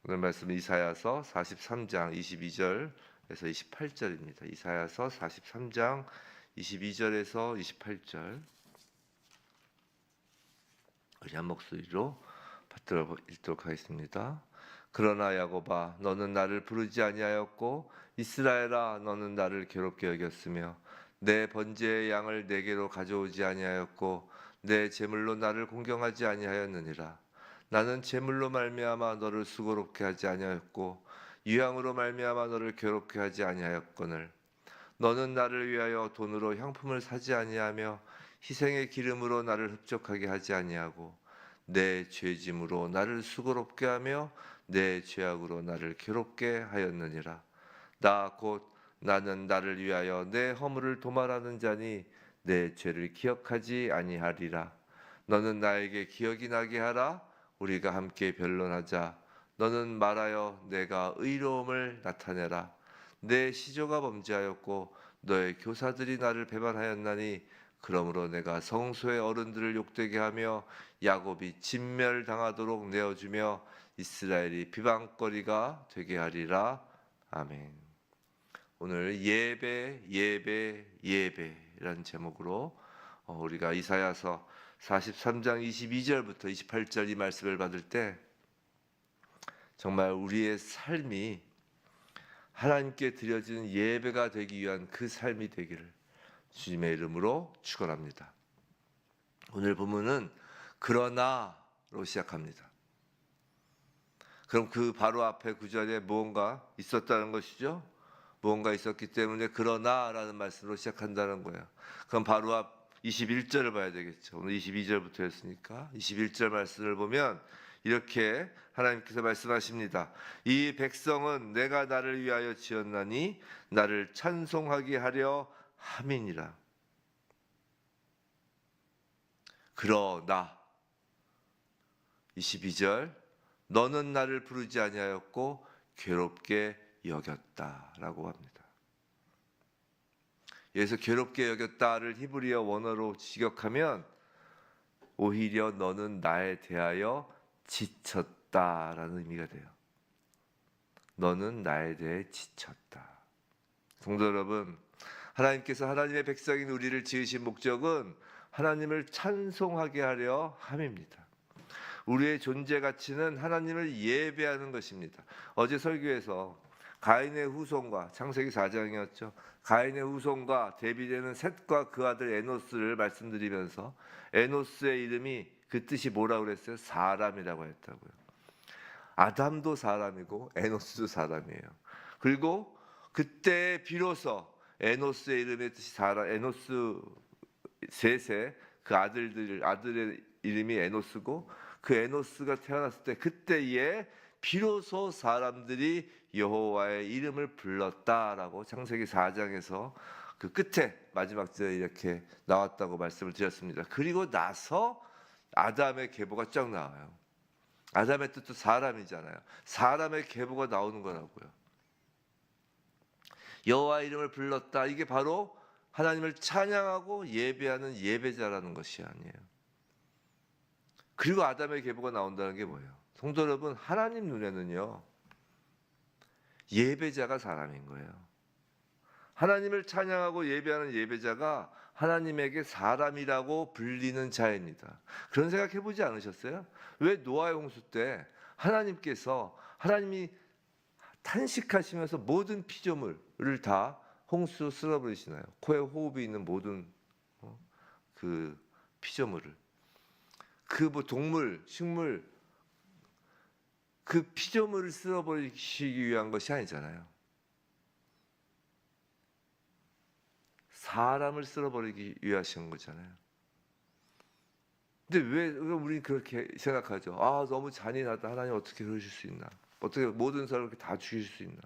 오늘 말씀은 이사야서 43장 22절에서 28절입니다. 이사야서 43장 22절에서 28절 우리 한 목소리로 받들어 읽도록 하겠습니다. 그러나 야곱아 너는 나를 부르지 아니하였고 이스라엘아 너는 나를 괴롭게 여겼으며 내 번제의 양을 내게로 가져오지 아니하였고 내 제물로 나를 공경하지 아니하였느니라. 나는 제물로 말미암아 너를 수고롭게 하지 아니하였고 유향으로 말미암아 너를 괴롭게 하지 아니하였거늘 너는 나를 위하여 돈으로 향품을 사지 아니하며 희생의 기름으로 나를 흡족하게 하지 아니하고 내 죄짐으로 나를 수고롭게 하며 내 죄악으로 나를 괴롭게 하였느니라. 나 곧 나는 나를 위하여 내 허물을 도말하는 자니 내 죄를 기억하지 아니하리라. 너는 나에게 기억이 나게 하라. 우리가 함께 변론하자. 너는 말하여 내가 의로움을 나타내라. 내 시조가 범죄하였고 너의 교사들이 나를 배반하였나니 그러므로 내가 성소의 어른들을 욕되게 하며 야곱이 진멸당하도록 내어주며 이스라엘이 비방거리가 되게 하리라. 아멘. 오늘 예배라는 제목으로 우리가 이사야서 43장 22절부터 28절 이 말씀을 받을 때 정말 우리의 삶이 하나님께 드려지는 예배가 되기 위한 그 삶이 되기를 주님의 이름으로 축원합니다. 오늘 본문은 그러나로 시작합니다. 그럼 그 바로 앞에 구절에 무언가 있었다는 것이죠. 무언가 있었기 때문에 그러나라는 말씀으로 시작한다는 거예요. 그럼 바로 앞 21절을 봐야 되겠죠. 오늘 22절부터였으니까 21절 말씀을 보면 이렇게 하나님께서 말씀하십니다. 이 백성은 내가 나를 위하여 지었나니 나를 찬송하게 하려 함이니라. 그러나 22절 너는 나를 부르지 아니하였고 괴롭게 여겼다라고 합니다. 여기서 괴롭게 여겼다를 히브리어 원어로 직역하면 오히려 너는 나에 대하여 지쳤다라는 의미가 돼요. 너는 나에 대해 지쳤다. 성도 여러분, 하나님께서 하나님의 백성인 우리를 지으신 목적은 하나님을 찬송하게 하려 함입니다. 우리의 존재 가치는 하나님을 예배하는 것입니다. 어제 설교에서 가인의 후손과 창세기 4장이었죠. 가인의 후손과 대비되는 셋과 그 아들 에노스를 말씀드리면서 에노스의 이름이 그 뜻이 뭐라고 그랬어요? 사람이라고 했다고요. 아담도 사람이고 에노스도 사람이에요. 그리고 그때 비로소 에노스의 이름의 뜻이 사람, 에노스 셋의 그 아들의 이름이 에노스고 그 에노스가 태어났을 때 그때에 비로소 사람들이 여호와의 이름을 불렀다라고 창세기 4장에서 그 끝에 마지막 절에 이렇게 나왔다고 말씀을 드렸습니다. 그리고 나서 아담의 계보가 쫙 나와요. 아담의 뜻도 사람이잖아요. 사람의 계보가 나오는 거라고요. 여호와의 이름을 불렀다. 이게 바로 하나님을 찬양하고 예배하는 예배자라는 것이 아니에요. 그리고 아담의 계보가 나온다는 게 뭐예요? 성도 여러분, 하나님 눈에는요 예배자가 사람인 거예요. 하나님을 찬양하고 예배하는 예배자가 하나님에게 사람이라고 불리는 자입니다. 그런 생각 해보지 않으셨어요? 왜 노아의 홍수 때 하나님이 탄식하시면서 모든 피조물을 다 홍수로 쓸어버리시나요? 코에 호흡이 있는 모든 그 피조물을, 그 뭐 동물, 식물, 그 피조물을 쓸어버리시기 위한 것이 아니잖아요. 사람을 쓸어버리기 위하신 거잖아요. 근데 왜 우리는 그렇게 생각하죠? 아, 너무 잔인하다. 하나님 어떻게 그러실 수 있나? 어떻게 모든 사람을 이렇게 다 죽일 수 있나?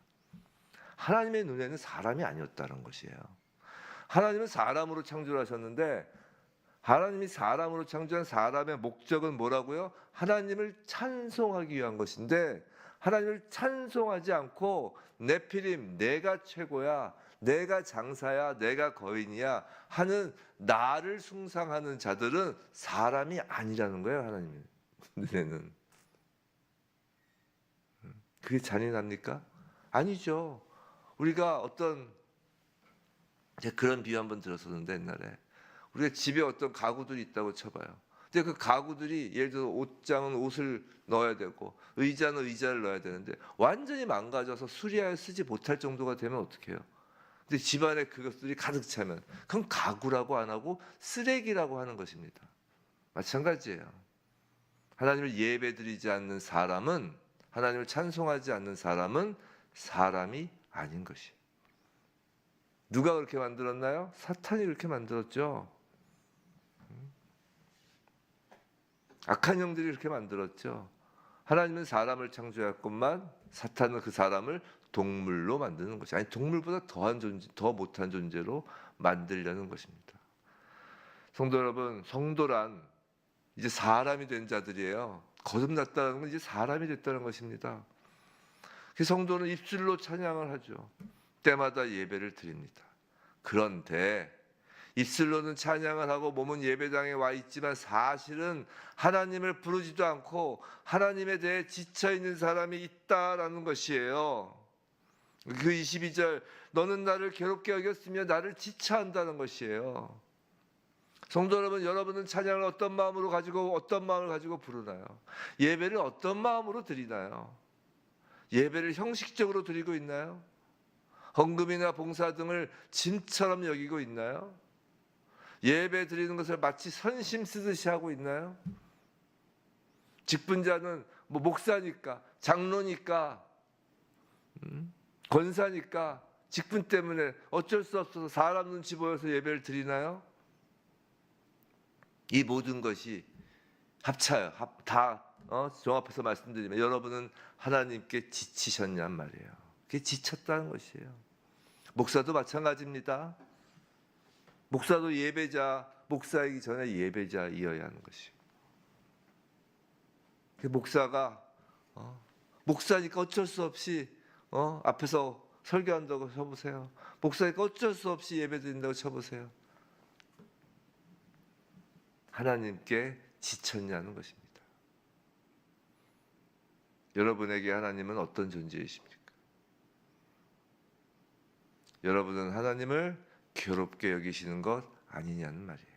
하나님의 눈에는 사람이 아니었다는 것이에요. 하나님은 사람으로 창조하셨는데 하나님이 사람으로 창조한 사람의 목적은 뭐라고요? 하나님을 찬송하기 위한 것인데 하나님을 찬송하지 않고 네피림, 내가 최고야, 내가 장사야, 내가 거인이야 하는 나를 숭상하는 자들은 사람이 아니라는 거예요. 하나님 눈에는. 그게 잔인합니까? 아니죠. 우리가 제가 그런 비유 한번 들었었는데 옛날에 우리가 집에 어떤 가구들이 있다고 쳐봐요. 근데 그 가구들이 예를 들어 옷장은 옷을 넣어야 되고 의자는 의자를 넣어야 되는데 완전히 망가져서 수리하여 쓰지 못할 정도가 되면 어떡해요? 근데 집안에 그것들이 가득 차면 그건 가구라고 안 하고 쓰레기라고 하는 것입니다. 마찬가지예요. 하나님을 예배드리지 않는 사람은, 하나님을 찬송하지 않는 사람은 사람이 아닌 것이에요. 누가 그렇게 만들었나요? 사탄이 그렇게 만들었죠. 악한 영들이 그렇게 만들었죠. 하나님은 사람을 창조했건만 사탄은 그 사람을 동물로 만드는 것이, 아니 동물보다 더 못한 존재로 만들려는 것입니다. 성도 여러분, 성도란 이제 사람이 된 자들이에요. 거듭났다는 건 이제 사람이 됐다는 것입니다. 그 성도는 입술로 찬양을 하죠. 때마다 예배를 드립니다. 그런데 입술로는 찬양을 하고 몸은 예배당에 와 있지만 사실은 하나님을 부르지도 않고 하나님에 대해 지쳐있는 사람이 있다라는 것이에요. 그 22절, 너는 나를 괴롭게 여겼으며 나를 지쳐한다는 것이에요. 성도 여러분, 여러분은 찬양을 어떤 마음을 가지고 부르나요? 예배를 어떤 마음으로 드리나요? 예배를 형식적으로 드리고 있나요? 헌금이나 봉사 등을 짐처럼 여기고 있나요? 예배 드리는 것을 마치 선심 쓰듯이 하고 있나요? 직분자는 뭐 목사니까, 장로니까, 권사니까 직분 때문에 어쩔 수 없어서 사람 눈치 보여서 예배를 드리나요? 이 모든 것이 합쳐요. 종합해서 말씀드리면 여러분은 하나님께 지치셨냔 말이에요. 그게 지쳤다는 것이에요. 목사도 마찬가지입니다. 목사도 목사이기 전에 예배자이어야 하는 것이에요. 목사가 목사니까 어쩔 수 없이 앞에서 설교한다고 쳐보세요. 목사니까 어쩔 수 없이 예배드린다고 쳐보세요. 하나님께 지쳤냐는 것입니다. 여러분에게 하나님은 어떤 존재이십니까? 여러분은 하나님을 괴롭게 여기시는 것 아니냐는 말이에요.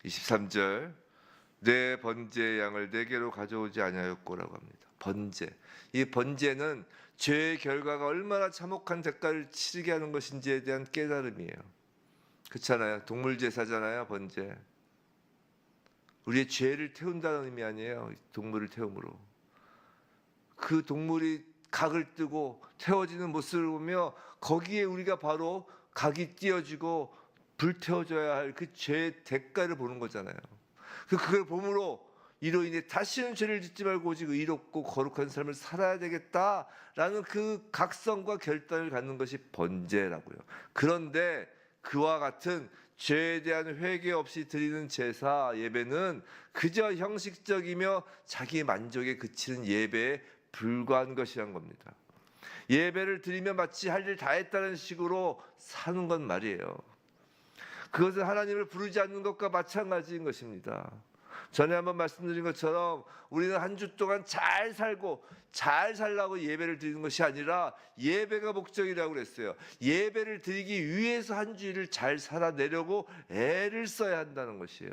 23절, 내 번제의 양을 내게로 가져오지 아니하였고라고 합니다. 번제. 이 번제는 죄의 결과가 얼마나 참혹한 대가를 치르게 하는 것인지에 대한 깨달음이에요. 그렇잖아요. 동물 제사잖아요. 번제. 우리의 죄를 태운다는 의미 아니에요. 동물을 태움으로. 그 동물이 각을 뜨고 태워지는 모습을 보며 거기에 우리가 바로 각이 띄어지고 불태워져야 할 그 죄의 대가를 보는 거잖아요. 그걸 봄으로 이로 인해 다시는 죄를 짓지 말고 오직 의롭고 거룩한 삶을 살아야 되겠다라는 그 각성과 결단을 갖는 것이 번제라고요. 그런데 그와 같은 죄에 대한 회개 없이 드리는 제사 예배는 그저 형식적이며 자기 만족에 그치는 예배에 불과한 것이란 겁니다. 예배를 드리며 마치 할 일 다 했다는 식으로 사는 건 말이에요. 그것은 하나님을 부르지 않는 것과 마찬가지인 것입니다. 전에 한번 말씀드린 것처럼 우리는 한 주 동안 잘 살고 잘 살라고 예배를 드리는 것이 아니라 예배가 목적이라고 그랬어요. 예배를 드리기 위해서 한 주일을 잘 살아내려고 애를 써야 한다는 것이에요.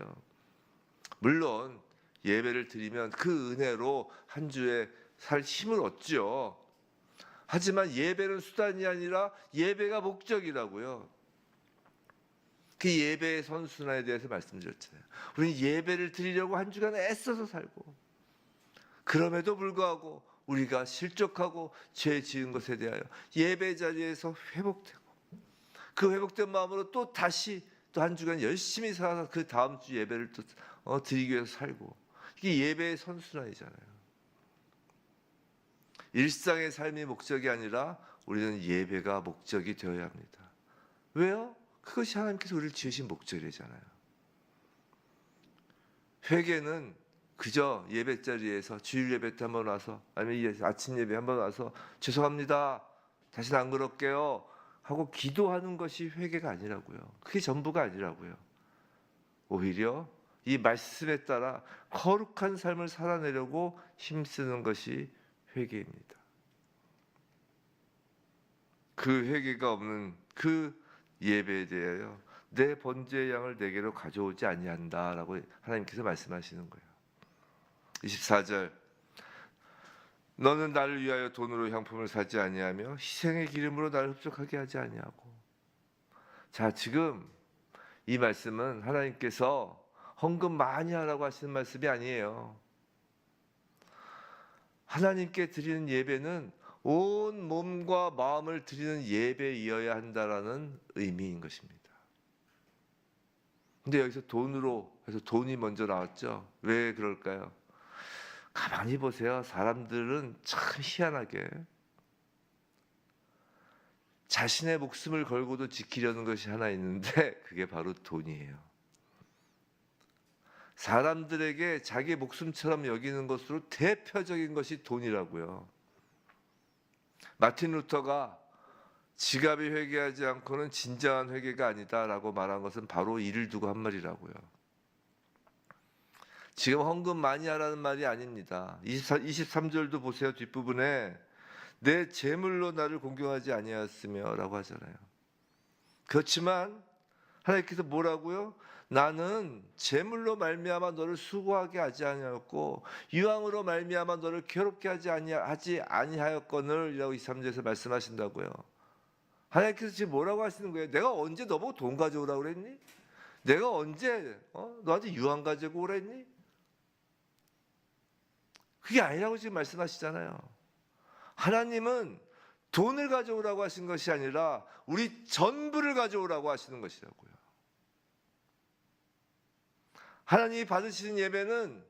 물론 예배를 드리면 그 은혜로 한 주에 살 힘을 얻죠. 하지만 예배는 수단이 아니라 예배가 목적이라고요. 그 예배의 선순환에 대해서 말씀드렸잖아요. 우리는 예배를 드리려고 한 주간 애써서 살고 그럼에도 불구하고 우리가 실족하고 죄 지은 것에 대하여 예배 자리에서 회복되고 그 회복된 마음으로 또 다시 또 한 주간 열심히 살아서 그 다음 주 예배를 또 드리기 위해서 살고 이게 예배의 선순환이잖아요. 일상의 삶이 목적이 아니라 우리는 예배가 목적이 되어야 합니다. 왜요? 그것이 하나님께서 우리를 지으신 목적이잖아요. 회개는 그저 예배 자리에서 주일 예배 때 한번 와서 아니면 아침 예배 한번 와서 죄송합니다. 다시는 안 그럴게요. 하고 기도하는 것이 회개가 아니라고요. 그게 전부가 아니라고요. 오히려 이 말씀에 따라 거룩한 삶을 살아내려고 힘쓰는 것이 회개입니다. 그 회개가 없는 그 예배에 대하여 내 번제의 양을 내게로 가져오지 아니한다라고 하나님께서 말씀하시는 거예요. 24절 너는 나를 위하여 돈으로 향품을 사지 아니하며 희생의 기름으로 나를 흡족하게 하지 아니하고. 자, 지금 이 말씀은 하나님께서 헌금 많이 하라고 하시는 말씀이 아니에요. 하나님께 드리는 예배는 온 몸과 마음을 드리는 예배이어야 한다라는 의미인 것입니다. 근데 여기서 돈으로 해서 돈이 먼저 나왔죠. 왜 그럴까요? 가만히 보세요. 사람들은 참 희한하게 자신의 목숨을 걸고도 지키려는 것이 하나 있는데 그게 바로 돈이에요. 사람들에게 자기 목숨처럼 여기는 것으로 대표적인 것이 돈이라고요. 마틴 루터가 지갑이 회개하지 않고는 진정한 회개가 아니다라고 말한 것은 바로 이를 두고 한 말이라고요. 지금 헌금 많이 하라는 말이 아닙니다. 23절도 보세요. 뒷부분에 내 재물로 나를 공경하지 아니하였으며 라고 하잖아요. 그렇지만 하나님께서 뭐라고요? 나는 재물로 말미암아 너를 수고하게 하지 아니하였고 유황으로 말미암아 너를 괴롭게 하지 아니하였거늘 이라고 23절에서 말씀하신다고요. 하나님께서 지금 뭐라고 하시는 거예요? 내가 언제 너보고 돈 가져오라고 그랬니? 내가 언제 너한테 유황 가지고 오라 했니? 그게 아니라고 지금 말씀하시잖아요. 하나님은 돈을 가져오라고 하신 것이 아니라 우리 전부를 가져오라고 하시는 것이라고요. 하나님이 받으시는 예배는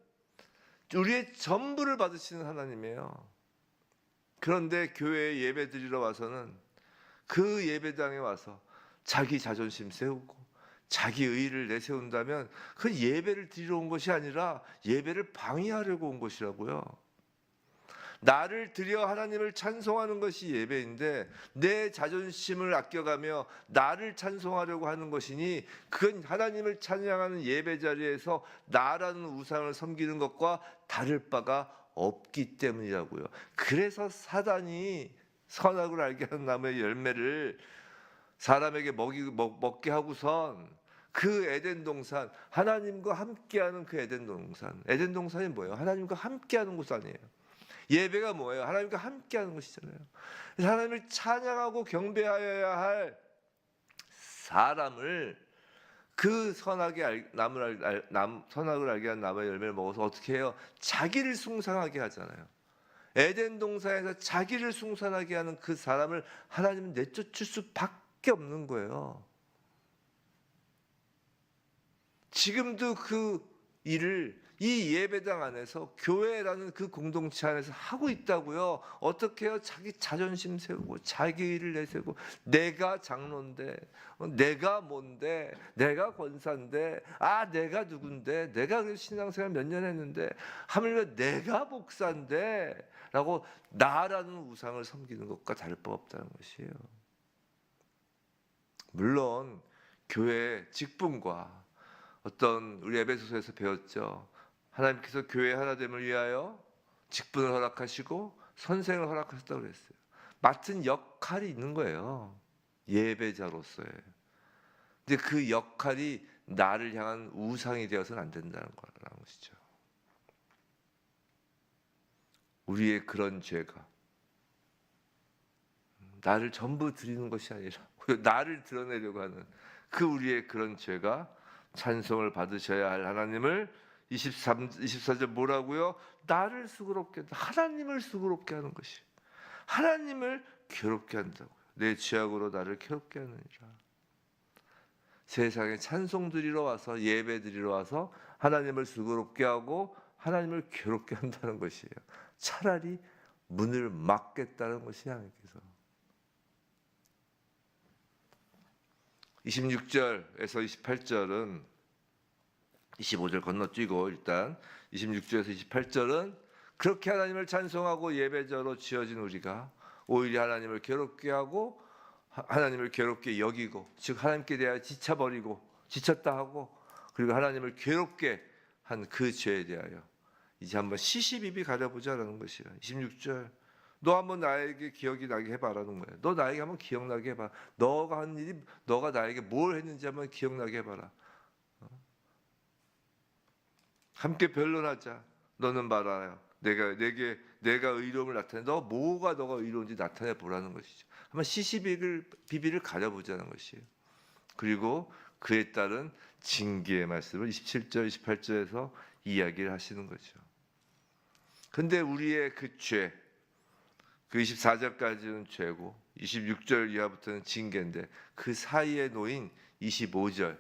우리의 전부를 받으시는 하나님이에요. 그런데 교회에 예배 드리러 와서는 그 예배당에 와서 자기 자존심 세우고 자기 의의를 내세운다면 그 예배를 드리러 온 것이 아니라 예배를 방해하려고 온 것이라고요. 나를 드려 하나님을 찬송하는 것이 예배인데 내 자존심을 아껴가며 나를 찬송하려고 하는 것이니 그건 하나님을 찬양하는 예배 자리에서 나라는 우상을 섬기는 것과 다를 바가 없기 때문이라고요. 그래서 사단이 선악을 알게 하는 나무의 열매를 사람에게 먹게 하고선 그 에덴 동산, 하나님과 함께하는 그 에덴 동산. 에덴 동산이 뭐예요? 하나님과 함께하는 곳 아니에요. 예배가 뭐예요? 하나님과 함께하는 것이잖아요. 하나님을 찬양하고 경배하여야 할 사람을 그 선악을 알게 한 나무의 열매를 먹어서 어떻게 해요? 자기를 숭상하게 하잖아요. 에덴 동산에서 자기를 숭상하게 하는 그 사람을 하나님은 내쫓을 수밖에 없는 거예요. 지금도 그 일을 이 예배당 안에서 교회라는 그 공동체 안에서 하고 있다고요. 어떻게 해요? 자기 자존심 세우고 자기 일을 내세우고 내가 장로인데 내가 뭔데 내가 권사인데 내가 누군데 내가 신앙생활 몇 년 했는데 하물며 내가 목사인데 라고 나라는 우상을 섬기는 것과 다를 바 없다는 것이에요. 물론 교회 직분과 어떤 우리 에베소서에서 배웠죠. 하나님께서 교회 하나됨을 위하여 직분을 허락하시고 선생을 허락하셨다고 그랬어요. 맡은 역할이 있는 거예요. 예배자로서의. 근데 그 역할이 나를 향한 우상이 되어서는 안 된다는 거라는 것이죠. 우리의 그런 죄가 나를 전부 드리는 것이 아니라 나를 드러내려고 하는 그 우리의 그런 죄가 찬송을 받으셔야 할 하나님을 24절 뭐라고요? 나를 수고롭게 하나님을 수고롭게 하는 것이 하나님을 괴롭게 한다고요. 내 죄악으로 나를 괴롭게 하느니라. 세상에 찬송 드리러 와서 예배 드리러 와서 하나님을 수고롭게 하고 하나님을 괴롭게 한다는 것이에요. 차라리 문을 막겠다는 것이 하나님께서. 26절에서 28절은 25절 건너뛰고 일단 26절에서 28절은 그렇게 하나님을 찬송하고 예배자로 지어진 우리가 오히려 하나님을 괴롭게 하고 하나님을 괴롭게 여기고 즉 하나님께 대하여 지쳐버리고 지쳤다 하고 그리고 하나님을 괴롭게 한 그 죄에 대하여 이제 한번 시시비비 가려보자라는 것이야. 26절. 너 한번 나에게 기억이 나게 해봐라는 거예요. 너 나에게 한번 기억나게 해봐. 너가 한 일이, 너가 나에게 뭘 했는지 한번 기억나게 해봐라. 함께 변론하자. 너는 말하여 내가 의로움을 나타내. 너가 의로운지 나타내 보라는 것이죠. 한번 시시비비를 가려보자는 것이에요. 그리고 그에 따른 징계의 말씀을 27절, 28절에서 이야기를 하시는 거죠. 근데 우리의 그 죄, 그 24절까지는 죄고 26절 이하부터는 징계인데 그 사이에 놓인 25절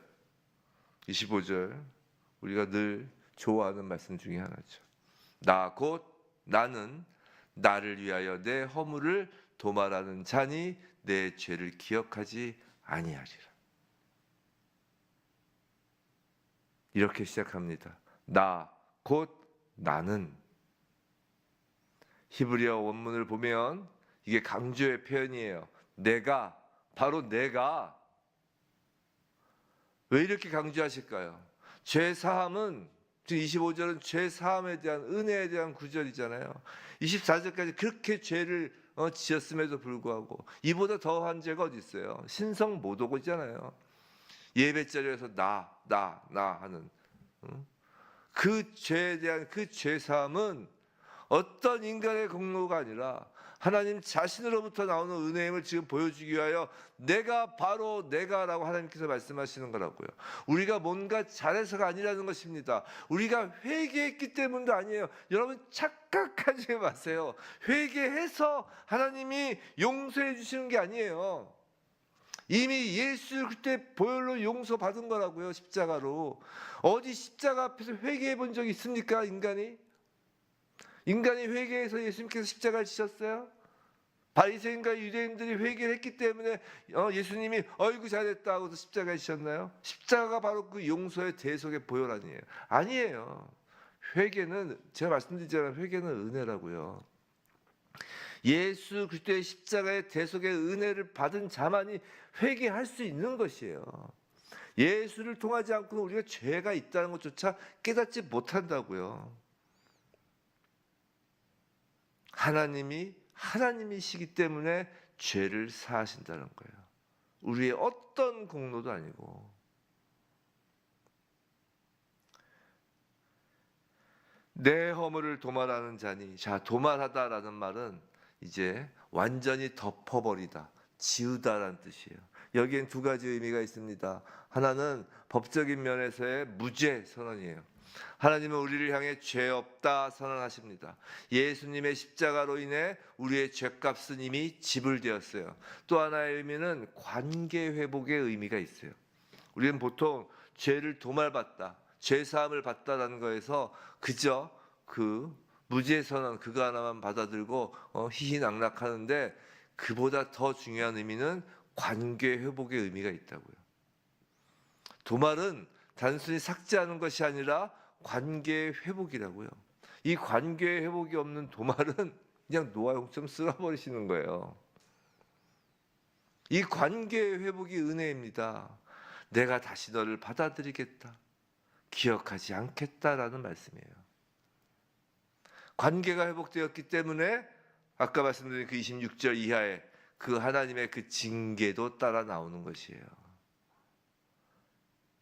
우리가 늘 좋아하는 말씀 중에 하나죠. 나는 나를 위하여 내 허물을 도말하는 자니 내 죄를 기억하지 아니하리라. 이렇게 시작합니다. 나는. 히브리어 원문을 보면 이게 강조의 표현이에요. 바로 내가. 왜 이렇게 강조하실까요? 죄사함은, 25절은 죄사함에 대한 은혜에 대한 구절이잖아요. 24절까지 그렇게 죄를 지었음에도 불구하고 이보다 더한 죄가 어디 있어요? 신성모독이잖아요. 예배자리에서 나 하는 그 죄에 대한 그 죄사함은 어떤 인간의 공로가 아니라 하나님 자신으로부터 나오는 은혜임을 지금 보여주기 위하여 바로 내가라고 하나님께서 말씀하시는 거라고요. 우리가 뭔가 잘해서가 아니라는 것입니다. 우리가 회개했기 때문도 아니에요. 여러분 착각하지 마세요. 회개해서 하나님이 용서해 주시는 게 아니에요. 이미 예수 그때 보혈로 용서받은 거라고요. 십자가로. 어디 십자가 앞에서 회개해 본 적이 있습니까? 인간이 회개해서 예수님께서 십자가를 지셨어요? 바리새인과 유대인들이 회개를 했기 때문에 예수님이 어이구 잘했다 하고서 십자가에 지셨나요? 십자가가 바로 그 용서의 대속의 보혈 아니에요? 아니에요. 회개는 제가 말씀드리잖아요. 회개는 은혜라고요. 예수 그리스도의 십자가의 대속의 은혜를 받은 자만이 회개할 수 있는 것이에요. 예수를 통하지 않고는 우리가 죄가 있다는 것조차 깨닫지 못한다고요. 하나님이시기 때문에 죄를 사하신다는 거예요. 우리의 어떤 공로도 아니고. 내 허물을 도말하는 자니. 자, 도말하다라는 말은 이제 완전히 덮어버리다, 지우다라는 뜻이에요. 여기엔 두 가지 의미가 있습니다. 하나는 법적인 면에서의 무죄 선언이에요. 하나님은 우리를 향해 죄 없다 선언하십니다. 예수님의 십자가로 인해 우리의 죄값은 이미 지불되었어요. 또 하나의 의미는 관계 회복의 의미가 있어요. 우리는 보통 죄를 도말받다, 죄 사함을 받다라는 거에서 그저 그 무죄 선언 그거 하나만 받아들고 희희낙낙하는데 그보다 더 중요한 의미는 관계 회복의 의미가 있다고요. 도말은 단순히 삭제하는 것이 아니라 관계 회복이라고요. 이 관계 회복이 없는 도말은 그냥 노아용처럼 쓸어버리시는 거예요. 이 관계 회복이 은혜입니다. 내가 다시 너를 받아들이겠다, 기억하지 않겠다라는 말씀이에요. 관계가 회복되었기 때문에 아까 말씀드린 그 26절 이하에 그 하나님의 그 징계도 따라 나오는 것이에요.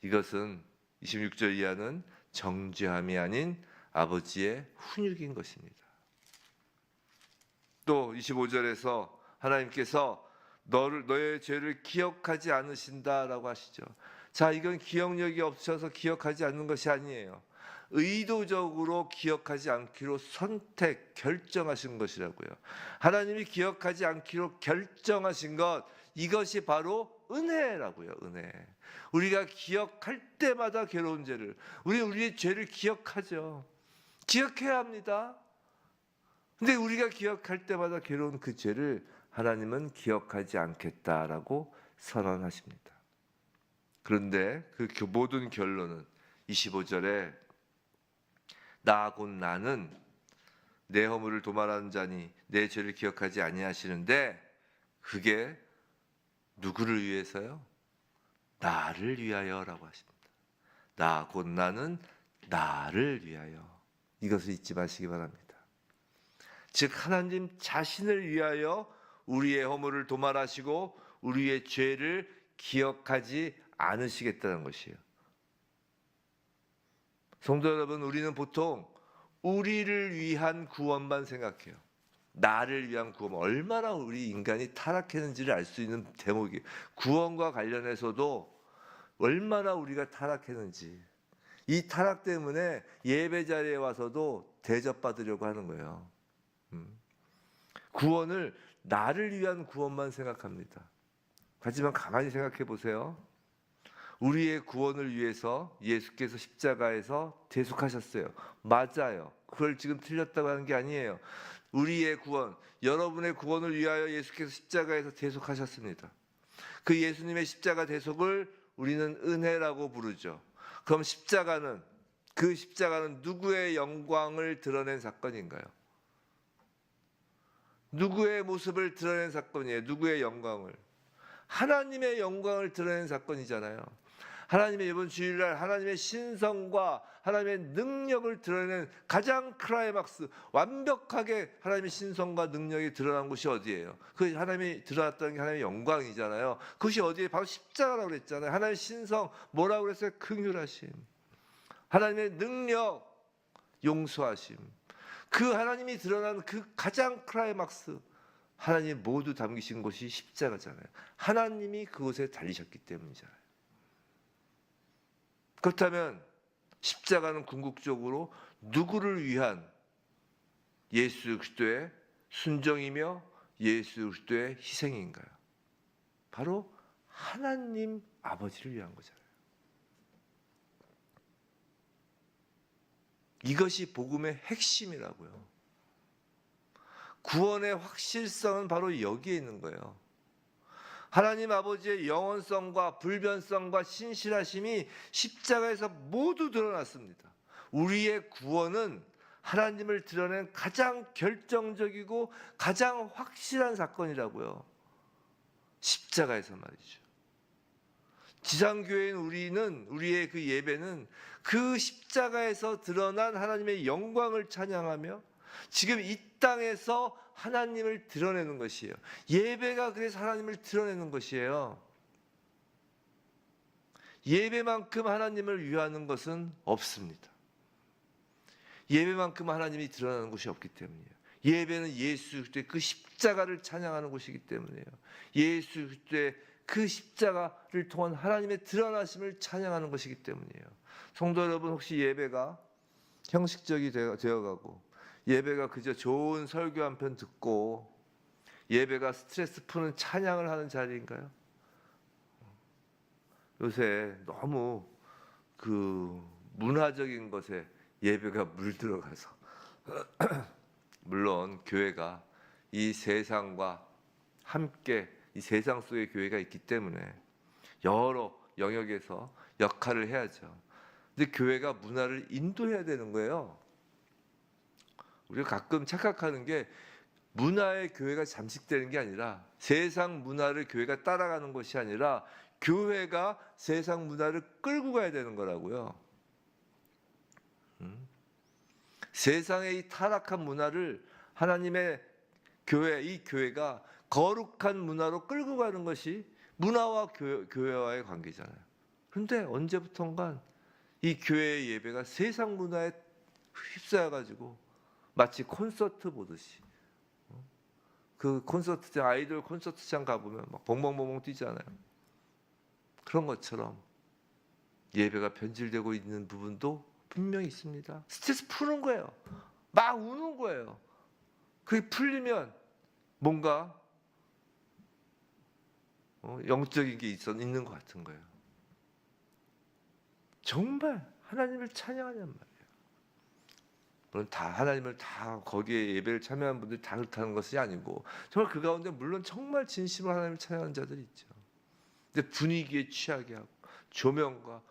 이것은 26절 이하는 정죄함이 아닌 아버지의 훈육인 것입니다. 또 25절에서 하나님께서 너의 죄를 기억하지 않으신다라고 하시죠. 자, 이건 기억력이 없어서 기억하지 않는 것이 아니에요. 의도적으로 기억하지 않기로 결정하신 것이라고요. 하나님이 기억하지 않기로 결정하신 것, 이것이 바로 은혜라고요. 은혜. 우리가 기억할 때마다 괴로운 죄를, 우리의 죄를 기억하죠. 기억해야 합니다. 근데 우리가 기억할 때마다 괴로운 그 죄를 하나님은 기억하지 않겠다라고 선언하십니다. 그런데 그 모든 결론은 25절에 나는 내 허물을 도말하는 자니 내 죄를 기억하지 아니하시는데, 그게 누구를 위해서요? 나를 위하여라고 하십니다. 나는 나를 위하여. 이것을 잊지 마시기 바랍니다. 즉 하나님 자신을 위하여 우리의 허물을 도말하시고 우리의 죄를 기억하지 않으시겠다는 것이에요. 성도 여러분, 우리는 보통 우리를 위한 구원만 생각해요. 나를 위한 구원, 얼마나 우리 인간이 타락했는지를 알 수 있는 대목이에요. 구원과 관련해서도 얼마나 우리가 타락했는지, 이 타락 때문에 예배 자리에 와서도 대접받으려고 하는 거예요. 구원을 나를 위한 구원만 생각합니다. 하지만 가만히 생각해 보세요. 우리의 구원을 위해서 예수께서 십자가에서 대속하셨어요. 맞아요. 그걸 지금 틀렸다고 하는 게 아니에요. 우리의 구원, 여러분의 구원을 위하여 예수께서 십자가에서 대속하셨습니다. 그 예수님의 십자가 대속을 우리는 은혜라고 부르죠. 그럼 그 십자가는 누구의 영광을 드러낸 사건인가요? 누구의 모습을 드러낸 사건이에요? 누구의 영광을? 하나님의 영광을 드러낸 사건이잖아요. 하나님의 이번 주일날 하나님의 신성과 하나님의 능력을 드러내는 가장 클라이막스, 완벽하게 하나님의 신성과 능력이 드러난 곳이 어디예요? 그 하나님이 드러났다는 게 하나님의 영광이잖아요. 그것이 어디에? 바로 십자가라고 그랬잖아요. 하나님의 신성, 뭐라고 그랬어요? 긍휼하심, 하나님의 능력, 용서하심. 그 하나님이 드러난 그 가장 클라이막스, 하나님이 모두 담기신 곳이 십자가잖아요. 하나님이 그곳에 달리셨기 때문이잖아요. 그렇다면 십자가는 궁극적으로 누구를 위한 예수 그리스도의 순종이며 예수 그리스도의 희생인가요? 바로 하나님 아버지를 위한 거잖아요. 이것이 복음의 핵심이라고요. 구원의 확실성은 바로 여기에 있는 거예요. 하나님 아버지의 영원성과 불변성과 신실하심이 십자가에서 모두 드러났습니다. 우리의 구원은 하나님을 드러낸 가장 결정적이고 가장 확실한 사건이라고요. 십자가에서 말이죠. 지상교회인 우리의 그 예배는 그 십자가에서 드러난 하나님의 영광을 찬양하며 지금 이 땅에서 하나님을 드러내는 것이에요. 예배가 그래서 하나님을 드러내는 것이에요. 예배만큼 하나님을 위하는 것은 없습니다. 예배만큼 하나님이 드러나는 것이 없기 때문이에요. 예배는 예수 그리스도의 그 십자가를 찬양하는 것이기 때문이에요. 예수 그리스도의 그 십자가를 통한 하나님의 드러나심을 찬양하는 것이기 때문이에요. 성도 여러분, 혹시 예배가 형식적이 되어가고 예배가 그저 좋은 설교 한 편 듣고 예배가 스트레스 푸는 찬양을 하는 자리인가요? 요새 너무 그 문화적인 것에 예배가 물들어가서 물론 교회가 이 세상과 함께 이 세상 속에 교회가 있기 때문에 여러 영역에서 역할을 해야죠. 근데 교회가 문화를 인도해야 되는 거예요. 우리가 가끔 착각하는 게 문화의 교회가 잠식되는 게 아니라 세상 문화를 교회가 따라가는 것이 아니라 교회가 세상 문화를 끌고 가야 되는 거라고요. 세상의 이 타락한 문화를 하나님의 교회, 이 교회가 거룩한 문화로 끌고 가는 것이 문화와 교회와의 관계잖아요. 그런데 언제부턴가 이 교회의 예배가 세상 문화에 휩싸여가지고 마치 콘서트 보듯이, 그 콘서트장, 아이돌 콘서트장 가보면 막 벙벙벙벙 뛰잖아요. 그런 것처럼 예배가 변질되고 있는 부분도 분명히 있습니다. 스트레스 푸는 거예요. 막 우는 거예요. 그게 풀리면 뭔가 영적인 게 있는 것 같은 거예요. 정말 하나님을 찬양하냔 말이에요. 물론 다 하나님을 다 거기에 예배를 참여한 분들이 다 그렇다는 것이 아니고 정말 그 가운데 물론 정말 진심으로 하나님을 찬양하는 자들이 있죠. 근데 분위기에 취하게 하고 조명과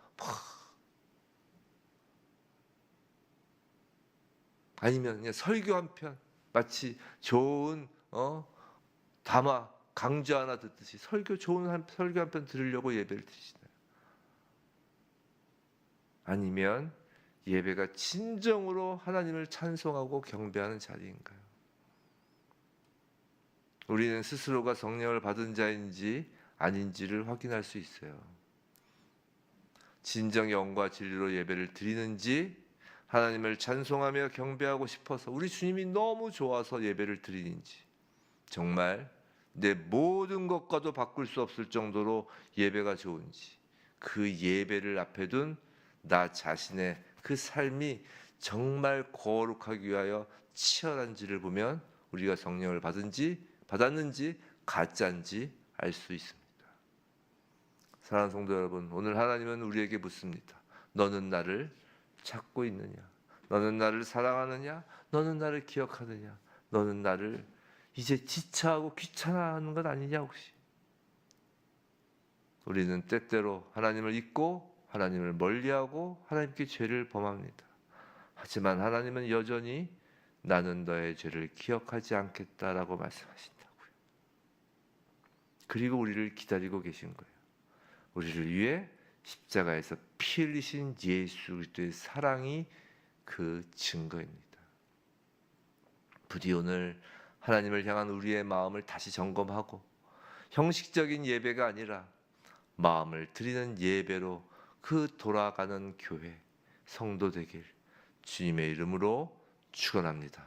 아니면 그냥 설교 한 편, 마치 좋은 담화 강좌 하나 듣듯이 좋은 설교 한 편 들으려고 예배를 드시나요? 아니면 예배가 진정으로 하나님을 찬송하고 경배하는 자리인가요? 우리는 스스로가 성령을 받은 자인지 아닌지를 확인할 수 있어요. 진정 영과 진리로 예배를 드리는지, 하나님을 찬송하며 경배하고 싶어서 우리 주님이 너무 좋아서 예배를 드리는지, 정말 내 모든 것과도 바꿀 수 없을 정도로 예배가 좋은지, 그 예배를 앞에 둔 나 자신의 그 삶이 정말 거룩하기 위하여 치열한지를 보면 우리가 성령을 받았는지 가짜인지 알 수 있습니다. 사랑하는 성도 여러분, 오늘 하나님은 우리에게 묻습니다. 너는 나를 찾고 있느냐? 너는 나를 사랑하느냐? 너는 나를 기억하느냐? 너는 나를 이제 지체하고 귀찮아하는 것 아니냐 혹시? 우리는 때때로 하나님을 잊고 하나님을 멀리하고 하나님께 죄를 범합니다. 하지만 하나님은 여전히 나는 너의 죄를 기억하지 않겠다라고 말씀하신다고요. 그리고 우리를 기다리고 계신 거예요. 우리를 위해 십자가에서 피 흘리신 예수 그리스도의 사랑이 그 증거입니다. 부디 오늘 하나님을 향한 우리의 마음을 다시 점검하고 형식적인 예배가 아니라 마음을 드리는 예배로 그 돌아가는 교회 성도 되길 주님의 이름으로 축원합니다.